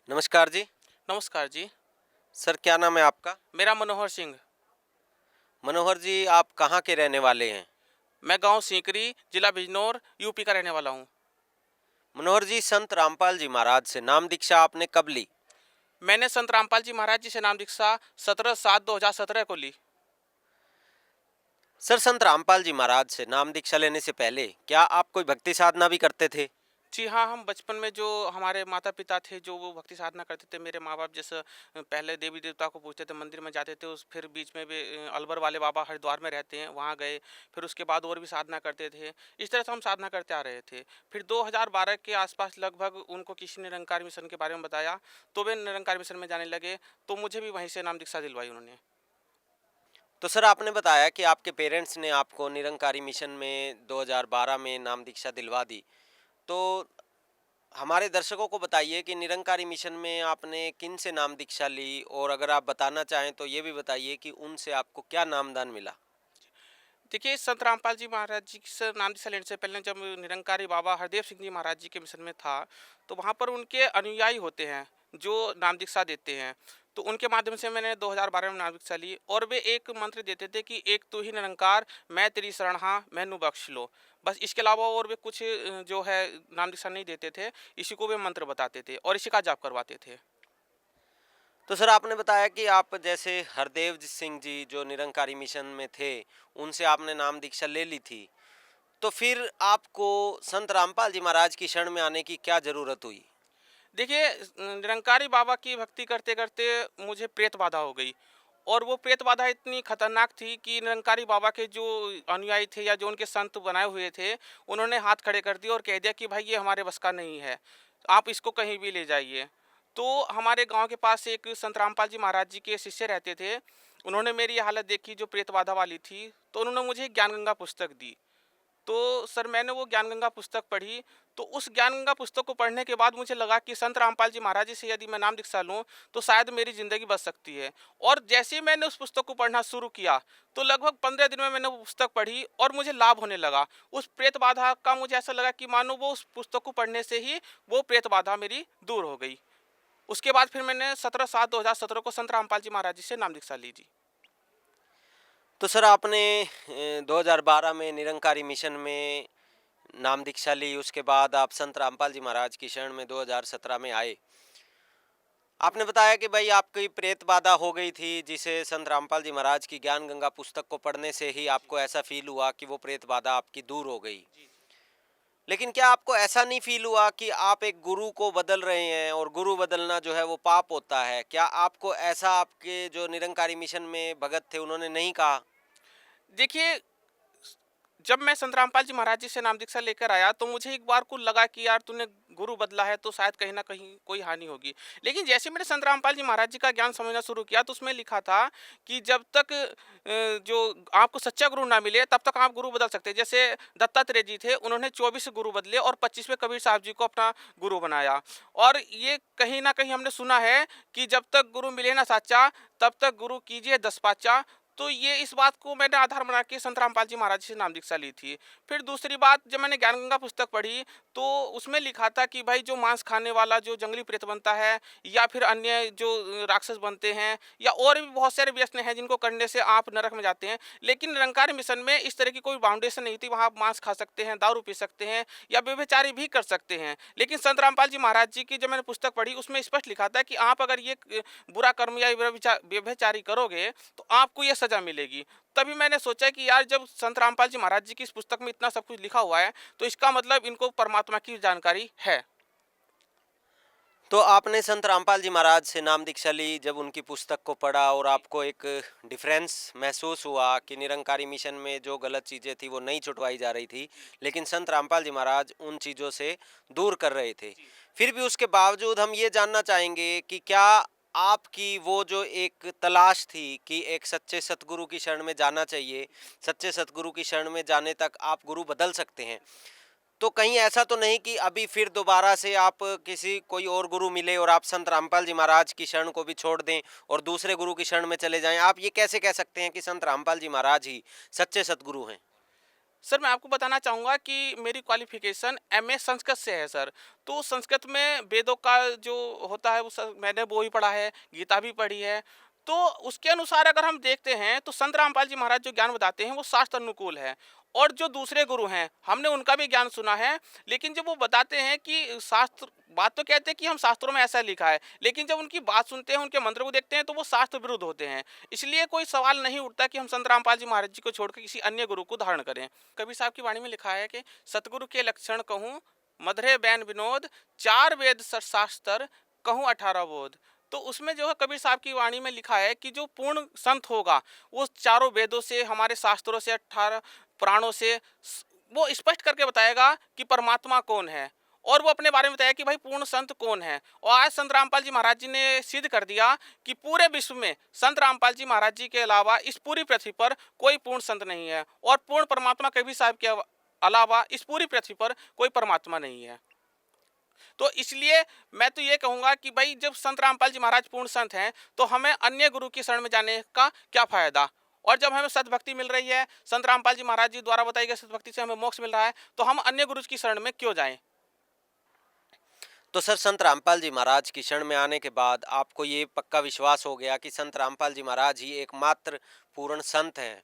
नमस्कार जी। नमस्कार जी। सर क्या नाम है आपका? मेरा मनोहर सिंह। मनोहर जी आप कहाँ के रहने वाले हैं? मैं गाँव सीकरी, जिला बिजनौर, यूपी का रहने वाला हूँ। मनोहर जी संत रामपाल जी महाराज से नाम दीक्षा आपने कब ली? मैंने संत रामपाल जी महाराज जी से नाम दीक्षा 17/7/2017 को ली। सर संत रामपाल जी महाराज से नाम दीक्षा लेने से पहले क्या आप कोई भक्ति साधना भी करते थे? जी हाँ, हम बचपन में जो हमारे माता-पिता थे जो वो भक्ति साधना करते थे। मेरे माँ-बाप जैसे पहले देवी-देवता को पूजते थे, मंदिर में जाते थे। उस फिर बीच में भी अलवर वाले बाबा हरिद्वार में रहते हैं, वहाँ गए। फिर उसके बाद और भी साधना करते थे। इस तरह से हम साधना करते आ रहे थे। फिर 2012 के आस-पास लगभग उनको किसी ने निरंकार मिशन के बारे में बताया, तो वे निरंकार मिशन में जाने लगे, तो मुझे भी वहीं से नाम दीक्षा दिलवाई उन्होंने। तो सर आपने बताया कि आपके पेरेंट्स ने आपको निरंकारी मिशन में 2012 में नाम दीक्षा दिलवा दी। तो हमारे दर्शकों को बताइए कि निरंकारी मिशन में आपने किन से नाम दीक्षा ली और अगर आप बताना चाहें तो ये भी बताइए कि उनसे आपको क्या नामदान मिला? देखिए, संत रामपाल जी महाराज जी से नाम दीक्षा लेने से पहले जब निरंकारी बाबा हरदेव सिंह जी महाराज जी के मिशन में था, तो वहाँ पर उनके अनुयायी होते हैं, जो नाम दीक्षा देते हैं। तो उनके माध्यम से मैंने 2012 में नाम दीक्षा ली और वे एक मंत्र देते थे कि एक तू ही निरंकार, मैं तेरी शरण हाँ, मैनू बख्श लो। बस इसके अलावा और वे कुछ जो है नाम दीक्षा नहीं देते थे, इसी को वे मंत्र बताते थे और इसी का जाप करवाते थे। तो सर आपने बताया कि आप जैसे हरदेव सिंह जी जो निरंकारी मिशन में थे, उनसे आपने नाम दीक्षा ले ली थी। तो फिर आपको संत रामपाल जी महाराज की शरण में आने की क्या जरूरत हुई? देखिए, निरंकारी बाबा की भक्ति करते-करते मुझे प्रेत बाधा हो गई और वो प्रेत बाधा इतनी खतरनाक थी कि निरंकारी बाबा के जो अनुयायी थे या जो उनके संत बनाए हुए थे, उन्होंने हाथ खड़े कर दिए और कह दिया कि भाई ये हमारे बस का नहीं है, आप इसको कहीं भी ले जाइए। तो हमारे गाँव के पास एक संत रामपाल जी महाराज जी के शिष्य रहते थे, उन्होंने मेरी ये हालत देखी जो प्रेत बाधा वाली थी, तो उन्होंने मुझे ज्ञान गंगा पुस्तक दी। तो सर मैंने वो ज्ञान गंगा पुस्तक पढ़ी, तो उस ज्ञान गंगा पुस्तक को पढ़ने के बाद मुझे लगा कि संत रामपाल जी महाराज जी से यदि मैं नाम दीक्षा लूँ, तो शायद मेरी ज़िंदगी बच सकती है। और जैसे ही मैंने उस पुस्तक को पढ़ना शुरू किया, तो लगभग 15 दिन में मैंने वो पुस्तक पढ़ी और मुझे लाभ होने लगा। उस प्रेत बाधा का मुझे ऐसा लगा कि मानो वो उस पुस्तक को पढ़ने से ही वो प्रेत बाधा मेरी दूर हो गई। उसके बाद फिर मैंने 17/7/2017 को संत रामपाल जी महाराज जी से नाम दीक्षा ली। जी। तो सर आपने 2012 में निरंकारी मिशन में नाम दीक्षा ली, उसके बाद आप संत रामपाल जी महाराज की शरण में 2017 में आए। आपने बताया कि भाई आपकी प्रेत बाधा हो गई थी जिसे संत रामपाल जी महाराज की ज्ञान गंगा पुस्तक को पढ़ने से ही आपको ऐसा फील हुआ कि वो प्रेत बाधा आपकी दूर हो गई। जी। लेकिन क्या आपको ऐसा नहीं फील हुआ कि आप एक गुरु को बदल रहे हैं और गुरु बदलना जो है वो पाप होता है? क्या आपको ऐसा आपके जो निरंकारी मिशन में भगत थे उन्होंने नहीं कहा? देखिए, जब मैं संत रामपाल जी महाराज जी से नाम दीक्षा लेकर आया तो मुझे एक बार को लगा कि यार तूने गुरु बदला है तो शायद कहीं ना कहीं कोई हानि होगी। लेकिन जैसे मैंने संत रामपाल जी महाराज जी का ज्ञान समझना शुरू किया तो उसमें लिखा था कि जब तक जो आपको सच्चा गुरु ना मिले तब तक आप गुरु बदल सकते हैं। जैसे दत्तात्रेय जी थे, उन्होंने 24 गुरु बदले और 25वें कबीर साहब जी को अपना गुरु बनाया। और ये कहीं ना कहीं हमने सुना है कि जब तक गुरु मिले ना साचा तब तक गुरु कीजिए 10 पाचा। तो ये इस बात को मैंने आधार बना के संत रामपाल जी महाराज जी से नाम दीक्षा ली थी। फिर दूसरी बात जब मैंने ज्ञान गंगा पुस्तक पढ़ी तो उसमें लिखा था कि भाई जो मांस खाने वाला जो जंगली प्रेत बनता है या फिर अन्य जो राक्षस बनते हैं या और भी बहुत सारे व्यसन हैं जिनको करने से आप नरक में जाते हैं। लेकिन निरंकारी मिशन में इस तरह की कोई बाउंडेशन नहीं थी, वहाँ आप मांस खा सकते हैं, दारू पी सकते हैं या व्यभिचारी भी कर सकते हैं। लेकिन संत रामपाल जी महाराज जी की जब मैंने पुस्तक पढ़ी उसमें स्पष्ट लिखा था कि आप अगर ये बुरा कर्म या व्यभिचारी करोगे तो आपको ये सजा मिलेगी। तभी मैंने सोचा कि यार जब संत रामपाल जी महाराज जी की इस पुस्तक में इतना सब कुछ लिखा हुआ है तो इसका मतलब इनको परमात्मा की जानकारी है। तो आपने संत रामपाल जी महाराज से नाम दीक्षा ली, जब उनकी पुस्तक को पढ़ा और आपको एक डिफरेंस महसूस हुआ कि निरंकारी मिशन में जो गलत चीज़ें थी वो नहीं छुटवाई जा रही थी, लेकिन संत रामपाल जी महाराज उन चीज़ों से दूर कर रहे थे। फिर भी उसके बावजूद हम ये जानना चाहेंगे कि क्या आपकी वो जो एक तलाश थी कि एक सच्चे सतगुरु की शरण में जाना चाहिए, सच्चे सतगुरु की शरण में जाने तक आप गुरु बदल सकते हैं, तो कहीं ऐसा तो नहीं कि अभी फिर दोबारा से आप किसी कोई और गुरु मिले और आप संत रामपाल जी महाराज की शरण को भी छोड़ दें और दूसरे गुरु की शरण में चले जाएं? आप ये कैसे कह सकते हैं कि संत रामपाल जी महाराज ही सच्चे सतगुरु हैं? सर मैं आपको बताना चाहूँगा कि मेरी क्वालिफ़िकेशन एमए संस्कृत से है सर। तो संस्कृत में वेदों का जो होता है वो मैंने वो भी पढ़ा है, गीता भी पढ़ी है। तो उसके अनुसार अगर हम देखते हैं तो संत रामपाल जी महाराज जो ज्ञान बताते हैं वो शास्त्र अनुकूल है। और जो दूसरे गुरु हैं, हमने उनका भी ज्ञान सुना है, लेकिन जब वो बताते हैं कि शास्त्र बात तो कहते हैं कि हम शास्त्रों में ऐसा लिखा है, लेकिन जब उनकी बात सुनते हैं, उनके मंत्र को देखते हैं तो वो शास्त्र विरुद्ध होते हैं। इसलिए कोई सवाल नहीं उठता कि हम संत रामपाल जी महाराज जी को छोड़कर किसी अन्य गुरु को धारण करें। कबीर साहब की वाणी में लिखा है कि सतगुरु के लक्षण कहूँ मधुरे बैन विनोद, चार वेद शास्त्र कहूँ 18 बोध। तो उसमें जो है कबीर साहब की वाणी में लिखा है कि जो पूर्ण संत होगा वो चारों वेदों से, हमारे शास्त्रों से, 18 पुराणों से वो स्पष्ट करके बताएगा कि परमात्मा कौन है। और वो अपने बारे में बताया कि भाई पूर्ण संत कौन है। और आज संत रामपाल जी महाराज जी ने सिद्ध कर दिया कि पूरे विश्व में संत रामपाल जी महाराज जी के अलावा इस पूरी पृथ्वी पर कोई पूर्ण संत नहीं है, और पूर्ण परमात्मा कबीर साहब के अलावा इस पूरी पृथ्वी पर कोई परमात्मा नहीं है। तो इसलिए मैं तो ये कहूँगा कि भाई जब संत रामपाल जी महाराज पूर्ण संत हैं तो हमें अन्य गुरु की शरण में जाने का क्या फायदा। और जब हमें सतभक्ति मिल रही है, संत रामपाल जी महाराज जी द्वारा बताई गई सतभक्ति से हमें मोक्ष मिल रहा है, तो हम अन्य गुरु की शरण में क्यों जाएं। तो सर संत रामपाल जी महाराज की शरण में आने के बाद आपको ये पक्का विश्वास हो गया कि संत रामपाल जी महाराज ही एकमात्र पूर्ण संत हैं।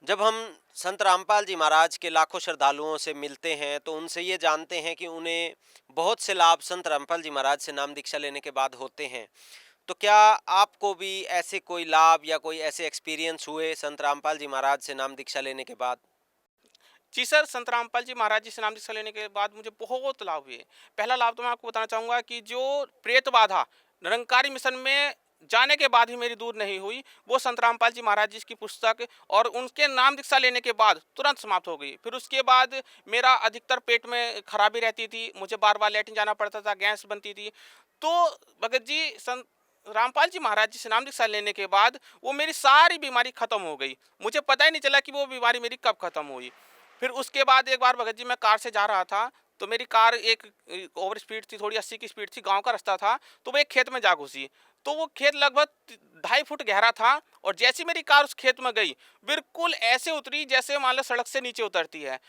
जब हम संत रामपाल जी महाराज के लाखों श्रद्धालुओं से मिलते हैं तो उनसे ये जानते हैं कि उन्हें बहुत से लाभ संत रामपाल जी महाराज से नाम दीक्षा लेने के बाद होते हैं। तो क्या आपको भी ऐसे कोई लाभ या कोई ऐसे एक्सपीरियंस हुए संत रामपाल जी महाराज से नाम दीक्षा लेने के बाद? जी सर, संत रामपाल जी महाराज जी से नाम दीक्षा लेने के बाद मुझे बहुत लाभ हुए। पहला लाभ तो मैं आपको बताना चाहूँगा कि जो प्रेत बाधा निरंकारी मिशन में जाने के बाद ही मेरी दूर नहीं हुई, वो संत रामपाल जी महाराज जी की पुस्तक और उनके नाम दीक्षा लेने के बाद तुरंत समाप्त हो गई। फिर उसके बाद मेरा अधिकतर पेट में खराबी रहती थी, मुझे बार-बार लैट्रिन जाना पड़ता था, गैस बनती थी। तो भगत जी संत रामपाल जी महाराज जी से नाम दीक्षा लेने के बाद वो मेरी सारी बीमारी खत्म हो गई। मुझे पता ही नहीं चला कि वो बीमारी मेरी कब खत्म हुई। फिर उसके बाद एक बार भगत जी मैं कार से जा रहा था, तो मेरी कार एक ओवर स्पीड थी, थोड़ी 80 की स्पीड थी, गांव का रास्ता था, तो वो एक खेत में जा घुसी। तो वो खेत लगभग 2.5 फुट गहरा था, और जैसी मेरी कार उस खेत में गई, बिल्कुल ऐसे उतरी जैसे मान लो सड़क से नीचे उतरती है।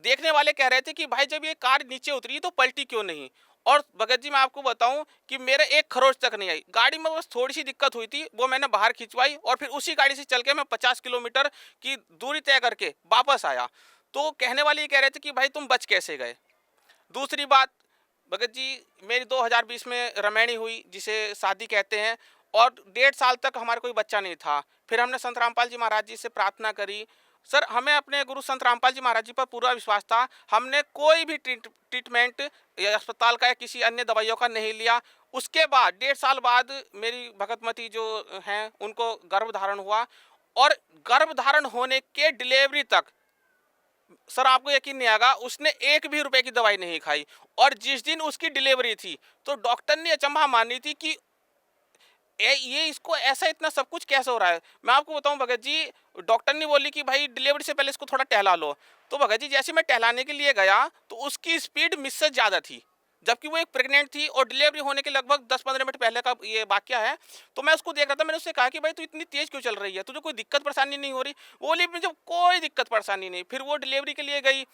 देखने वाले कह रहे थे कि भाई जब ये कार नीचे उतरी तो पलटी क्यों नहीं। और भगत जी मैं आपको बताऊं कि मेरे एक खरोच तक नहीं आई गाड़ी में, बस थोड़ी सी दिक्कत हुई थी, वो मैंने बाहर खिंचवाई और फिर उसी गाड़ी से चल के मैं 50 किलोमीटर की दूरी तय करके वापस आया। तो कहने वाले ये कह रहे थे कि भाई तुम बच कैसे गए। दूसरी बात, भगत जी मेरी 2020 में रमैनी हुई, जिसे शादी कहते हैं, और 1.5 साल तक हमारा कोई बच्चा नहीं था। फिर हमने संत रामपाल जी महाराज जी से प्रार्थना करी। सर हमें अपने गुरु संत रामपाल जी महाराज जी पर पूरा विश्वास था। हमने कोई भी ट्रीटमेंट या अस्पताल का या किसी अन्य दवाइयों का नहीं लिया। उसके बाद 1.5 साल बाद मेरी भगतमती जो हैं उनको गर्भधारण हुआ, और गर्भधारण होने के डिलीवरी तक सर आपको यकीन नहीं आएगा, उसने एक भी रुपए की दवाई नहीं खाई। और जिस दिन उसकी डिलीवरी थी तो डॉक्टर ने अचंभा मानी थी कि ये इसको ऐसा इतना सब कुछ कैसे हो रहा है। मैं आपको बताऊं भगत जी, डॉक्टर ने बोली कि भाई डिलीवरी से पहले इसको थोड़ा टहला लो। तो भगत जी जैसे मैं टहलाने के लिए गया तो उसकी स्पीड मुझसे ज़्यादा थी, जबकि वो एक प्रेग्नेंट थी और डिलीवरी होने के लगभग 10-15 मिनट पहले का ये वाक्य है। तो मैं उसको देख रहा था, मैंने उससे कहा कि भाई तू इतनी तेज़ क्यों चल रही है, तुझे कोई दिक्कत परेशानी नहीं हो रही। वो बोली मुझे कोई दिक्कत परेशानी नहीं। फिर वो डिलीवरी के लिए गई,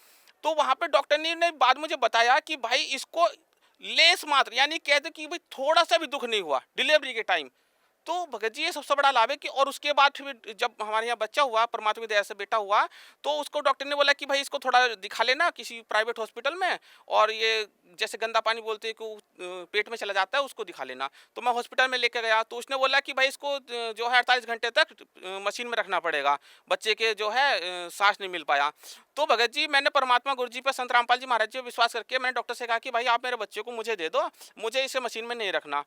तो वहाँ पे डॉक्टर ने बाद मुझे बताया कि भाई इसको लेस मात्र यानी कहते कि भाई थोड़ा सा भी दुख नहीं हुआ डिलीवरी के टाइम। तो भगत जी ये सबसे बड़ा लाभ है कि और उसके बाद फिर जब हमारे यहाँ बच्चा हुआ, परमात्मा की दया से बेटा हुआ, तो उसको डॉक्टर ने बोला कि भाई इसको थोड़ा दिखा लेना किसी प्राइवेट हॉस्पिटल में, और ये जैसे गंदा पानी बोलते हैं कि पेट में चला जाता है, उसको दिखा लेना। तो मैं हॉस्पिटल में लेकर गया, तो उसने बोला कि भाई इसको जो है 48 घंटे तक मशीन में रखना पड़ेगा, बच्चे के जो है सांस नहीं मिल पाया। तो भगत जी मैंने परमात्मा गुरु जी पर संत रामपाल जी महाराज जी पर विश्वास करके मैंने डॉक्टर से कहा कि भाई आप मेरे बच्चे को मुझे दे दो, मुझे इसे मशीन में नहीं रखना।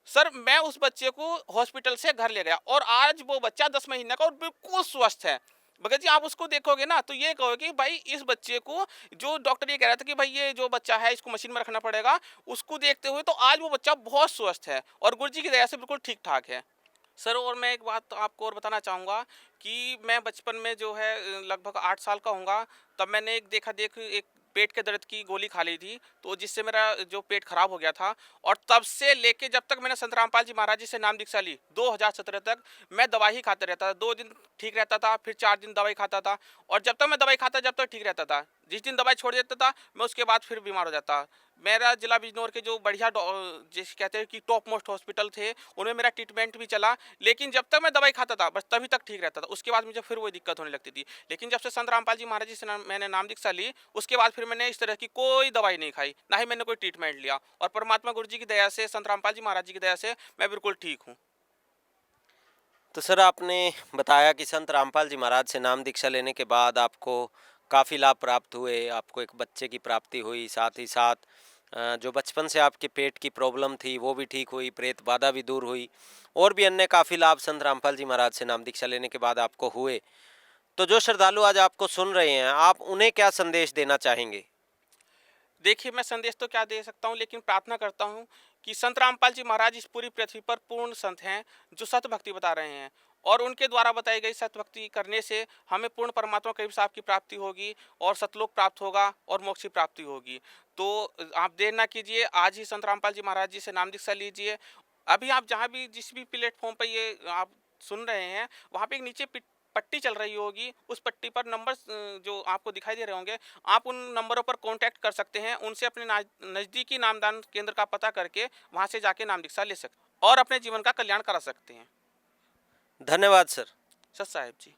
सर मैं उस बच्चे को हॉस्पिटल से घर ले गया, और आज वो बच्चा 10 महीने का और बिल्कुल स्वस्थ है। भगत जी आप उसको देखोगे ना तो ये कहोगे कि भाई इस बच्चे को, जो डॉक्टर ये कह रहा था कि भाई ये जो बच्चा है इसको मशीन में रखना पड़ेगा, उसको देखते हुए तो आज वो बच्चा बहुत स्वस्थ है और गुरु जी की दया से बिल्कुल ठीक ठाक है। सर और मैं एक बात तो आपको और बताना चाहूँगा कि मैं बचपन में जो है लगभग 8 साल का होऊंगा, तब मैंने एक पेट के दर्द की गोली खा ली थी, तो जिससे मेरा जो पेट खराब हो गया था। और तब से लेके जब तक मैंने संत रामपाल जी महाराज जी से नाम दीक्षा ली 2017 तक, मैं दवाई ही खाते रहता था। 2 दिन ठीक रहता था, फिर 4 दिन दवाई खाता था, और जब तक मैं दवाई खाता जब तक ठीक रहता था। जिस दिन दवाई छोड़ देता था मैं उसके बाद फिर बीमार हो जाता। मेरा जिला बिजनौर के जो बढ़िया जिस कहते हैं कि टॉप मोस्ट हॉस्पिटल थे, उनमें मेरा ट्रीटमेंट भी चला, लेकिन जब तक मैं दवाई खाता था बस तभी तक ठीक रहता था। उसके बाद मुझे फिर वही दिक्कत होने लगती थी। लेकिन जब से संत रामपाल जी महाराज जी से मैंने नाम दीक्षा ली, उसके बाद फिर मैंने इस तरह की कोई दवाई नहीं खाई, ना ही मैंने कोई ट्रीटमेंट लिया, और परमात्मा गुरु जी की दया से, संत रामपाल जी महाराज जी की दया से मैं बिल्कुल ठीक हूँ। तो सर आपने बताया कि संत रामपाल जी महाराज से नाम दीक्षा लेने के बाद आपको काफ़ी लाभ प्राप्त हुए, आपको एक बच्चे की प्राप्ति हुई, साथ ही साथ जो बचपन से आपके पेट की प्रॉब्लम थी वो भी ठीक हुई, प्रेत बाधा भी दूर हुई, और भी अन्य काफ़ी लाभ संत रामपाल जी महाराज से नाम दीक्षा लेने के बाद आपको हुए। तो जो श्रद्धालु आज आपको सुन रहे हैं, आप उन्हें क्या संदेश देना चाहेंगे? देखिए, मैं संदेश तो क्या दे सकता हूँ, लेकिन प्रार्थना करता हूँ कि संत रामपाल जी महाराज इस पूरी पृथ्वी पर पूर्ण संत हैं, जो सत्य भक्ति बता रहे हैं, और उनके द्वारा बताई गई सत्य भक्ति करने से हमें पूर्ण परमात्मा के अभिशाप की प्राप्ति होगी, और सतलोक प्राप्त होगा, और मोक्ष की प्राप्ति होगी। तो आप देर ना कीजिए, आज ही संत रामपाल जी महाराज जी से नाम दीक्षा लीजिए। अभी आप जहाँ भी जिस भी प्लेटफॉर्म पर ये आप सुन रहे हैं, वहाँ पे एक नीचे पट्टी चल रही होगी, उस पट्टी पर नंबर जो आपको दिखाई दे रहे होंगे, आप उन नंबरों पर कांटेक्ट कर सकते हैं। उनसे अपने नज़दीकी नामदान केंद्र का पता करके वहां से जाके नाम दीक्षा ले सकते और अपने जीवन का कल्याण करा सकते हैं। धन्यवाद सर। सत साहेब जी।